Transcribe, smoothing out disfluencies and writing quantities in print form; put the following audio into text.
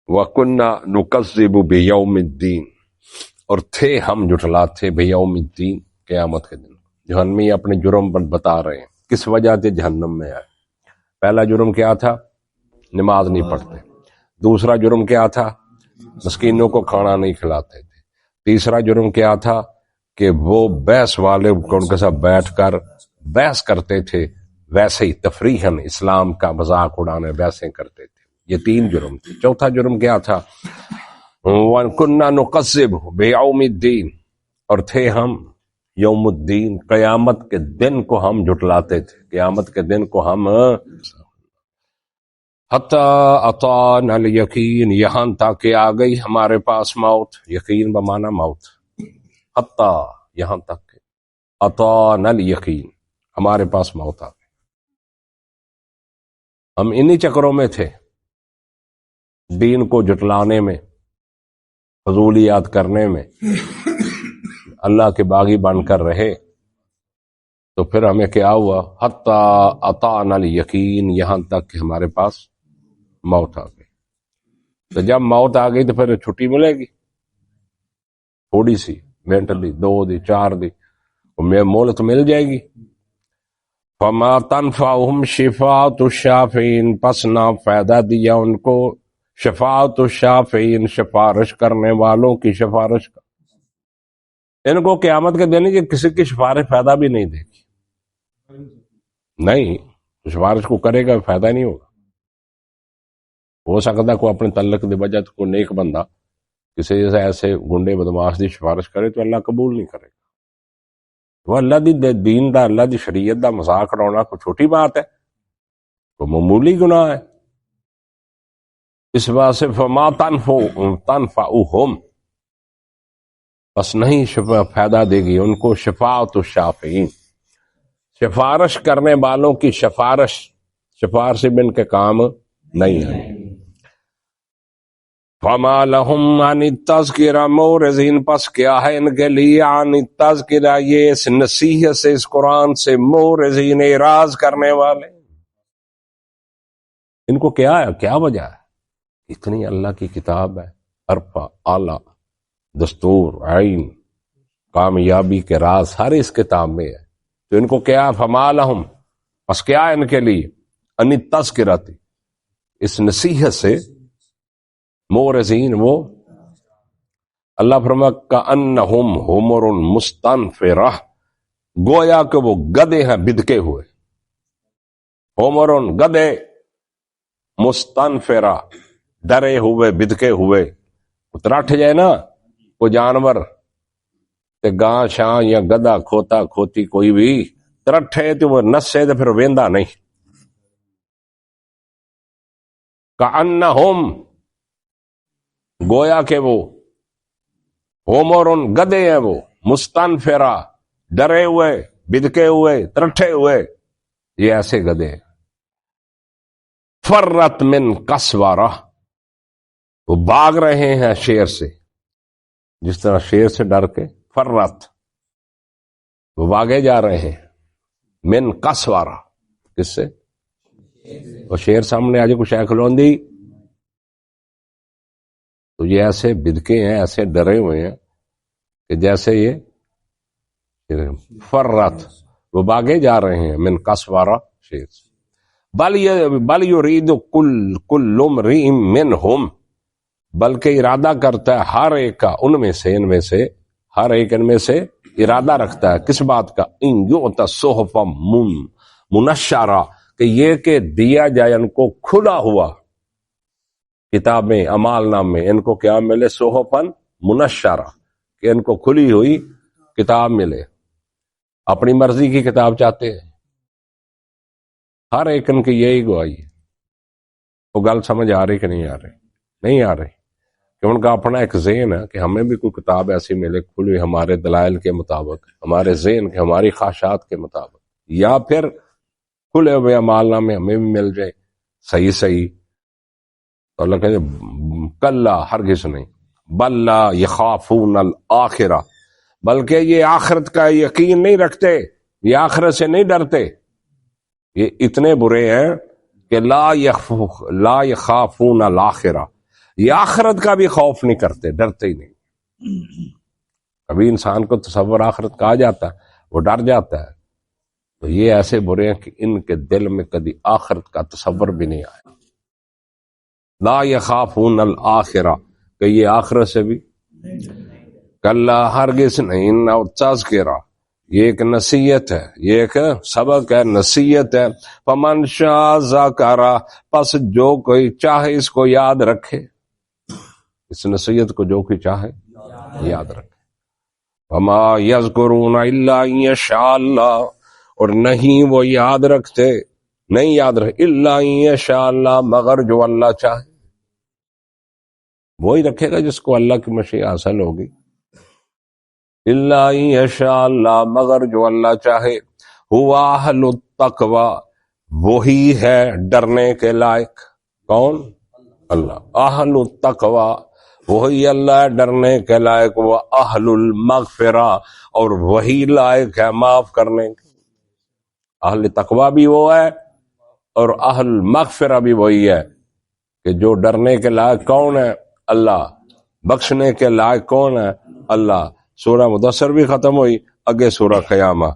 وَكُنَّا نُكَذِّبُ بِيَوْمِ الدِّينِ، اور تھے ہم جھٹلاتے بِيَوْمِ الدِّينِ، قیامت کے دن۔ جہنمی اپنے جرم پر بتا رہے ہیں کس وجہ سے جہنم میں آئے۔ پہلا جرم کیا تھا؟ نماز نہیں پڑھتے۔ دوسرا جرم کیا تھا؟ مسکینوں کو کھانا نہیں کھلاتے تھے۔ تیسرا جرم کیا تھا کہ وہ بحث والے ان کے ساتھ بیٹھ کر بحث کرتے تھے، ویسے ہی تفریحاً اسلام کا مذاق اڑانے ویسے کرتے تھے۔ یہ تین جرم تھے۔ چوتھا جرم کیا تھا؟ وَكُنَّا نُكَذِّبُ بِيَوْمِ الدِّينِ، اور تھے ہم یوم الدین، قیامت کے دن کو ہم جھٹلاتے تھے، قیامت کے دن کو ہم حَتَّى أَتَانَا الْيَقِينُ، یہاں تک کہ آ گئی ہمارے پاس موت۔ یقین بمعنی موت، حتیٰ یہاں تک کہ أَتَانَا الْيَقِينُ، ہمارے پاس موت آ گئی۔ ہم انہی چکروں میں تھے، دین کو جھٹلانے میں، فضولیات کرنے میں، اللہ کے باغی بن کر رہے۔ تو پھر ہمیں کیا ہوا؟ حتیٰ أَتَانَا الْيَقِينُ، یہاں تک کہ ہمارے پاس موت آ گئی۔ تو جب موت آ گئی تو پھر چھٹی ملے گی؟ تھوڑی سی، منٹ دی، 2 دی، 4 دی، مہلت مل جائے گی۔ فَمَا تَنْفَعُهُمْ شِفَاعَةُ الشَّافِعِينَ، پس نہ فائدہ دیا ان کو شفاعت الشافعین، سفارش کرنے والوں کی سفارش کا۔ ان کو قیامت کے دن کہ کسی کی سفارش فائدہ بھی نہیں دے گی، نہیں، سفارش کو کرے گا فائدہ نہیں ہوگا۔ ہو سکتا ہے کوئی اپنے تعلق دی وجہ تو کوئی نیک بندہ کسی جیسے ایسے گنڈے بدماش دی سفارش کرے تو اللہ قبول نہیں کرے گا۔ وہ اللہ دی دین دا، اللہ دی شریعت دا مذاق اڑانا کوئی چھوٹی بات ہے؟ کوئی معمولی گناہ ہے؟ اس بات سے فما تنفعہم، بس نہیں فائدہ دے گی ان کو شفاعت الشافعین، سفارش کرنے والوں کی سفارش بن کے کام نہیں ہے۔ فما لہم عن التذکرہ مورزین، پس کیا ہے ان کے لیے عن التذکرہ، یہ اس نصیحت سے، اس قرآن سے، مورزین، اعراض کرنے والے، ان کو کیا ہے، کیا وجہ ہے؟ اتنی اللہ کی کتاب ہے، عرفہ، اعلیٰ، دستور، عین، کامیابی کے راز ہر اس کتاب میں ہے۔ تو ان کو کیا؟ فما لہم، پس کیا ہے ان کے لیے ان التذکرۃ، اس نصیحت سے، مورزین، وہ اللہ فرما کأنہم حمر مستنفرہ، گویا کہ وہ گدے ہیں بدکے ہوئے، حمر، گدے، مستنفرہ، ڈرے ہوئے، بدکے ہوئے۔ ترٹھ جائے نا کوئی جانور، تے گاں شاں یا گدا کھوتا کھوتی کوئی بھی ترٹھے تو وہ نسے تو پھر ویندا نہیں۔ کأنہم، گویا کہ وہ، حمرن، گدے ہیں وہ، مستنفرہ، ڈرے ہوئے، بدکے ہوئے، ترٹھے ہوئے، یہ ایسے گدے ہیں۔ فرت من قسورہ، وہ بھاگ رہے ہیں شیر سے، جس طرح شیر سے ڈر کے، فرت، وہ بھاگے جا رہے ہیں، من قسورہ، کس سے؟ وہ شیر سامنے آج کچھ کھلوندی، تو یہ ایسے بدکے ہیں، ایسے ڈرے ہوئے ہیں کہ جیسے یہ فرت، وہ بھاگے جا رہے ہیں، من قسورہ، شیر سے۔ بل یرید کل امرئ منہم، بلکہ ارادہ کرتا ہے ہر ایک کا ان میں سے، ان میں سے ہر ایک ان میں سے ارادہ رکھتا ہے کس بات کا؟ ان یؤتی صحفا منشرہ، کہ یہ کہ دیا جائے ان کو کھلا ہوا کتابیں، اعمال نامے، ان کو کیا ملے؟ صحفا منشرہ، کہ ان کو کھلی ہوئی کتاب ملے۔ اپنی مرضی کی کتاب چاہتے ہیں ہر ایک ان کی، یہی گواہی ہے۔ وہ گل سمجھ آ رہی کہ نہیں آ رہی؟ نہیں آ رہی، کہ ان کا اپنا ایک ذہن ہے کہ ہمیں بھی کوئی کتاب ایسی ملے کھلی ہوئی ہمارے دلائل کے مطابق، ہمارے ذہن کے، ہماری خواہشات کے مطابق، یا پھر کھلے ہوئے اعمال نامے ہمیں بھی مل جائے صحیح صحیح۔ تو اللہ کہتے کلا، ہرگز نہیں، بل لا یخافون الآخرہ، بلکہ یہ آخرت کا یقین نہیں رکھتے، یہ آخرت سے نہیں ڈرتے، یہ اتنے برے ہیں کہ لا یخافون الآخرہ، یہ آخرت کا بھی خوف نہیں کرتے، ڈرتے ہی نہیں. کبھی انسان کو تصور آخرت کا آ جاتا ہے، وہ ڈر جاتا ہے. تو یہ ایسے برے ہیں کہ ان کے دل میں کبھی آخرت کا تصور بھی نہیں آیا. لا یخافون الآخرہ، کہ یہ آخرت سے بھی کلا ہرگز نہیں، نہ تذکرہ، یہ ایک نصیحت ہے، یہ ایک سبق ہے، نصیحت ہے. فمن شاء ذکرہ، پس جو کوئی چاہے اس کو یاد رکھے، اس نصیحت کو جو کوئی چاہے یاد رکھے. وما یذکرون الا ان یشاء اللہ، اور نہیں وہ یاد رکھتے، نہیں یاد رکھتے الا ان یشاء اللہ، مگر جو اللہ چاہے. وہی رکھے گا جس کو اللہ کی مشیت حاصل ہوگی. الا ان یشاء اللہ، مگر جو اللہ چاہے. ہوا اہل التقوی، وہی ہے ڈرنے کے لائق. کون؟ اللہ. اہل التقوی، وہی اللہ ہے ڈرنے کے لائق. وہ اہل المغفرہ، اور وہی لائق ہے معاف کرنے کے. اہل تقوی بھی وہ ہے اور اہل المغفرہ بھی وہی ہے کہ جو ڈرنے کے لائق کون ہے؟ اللہ. بخشنے کے لائق کون ہے؟ اللہ. سورہ مدثر بھی ختم ہوئی، اگے سورہ قیامہ.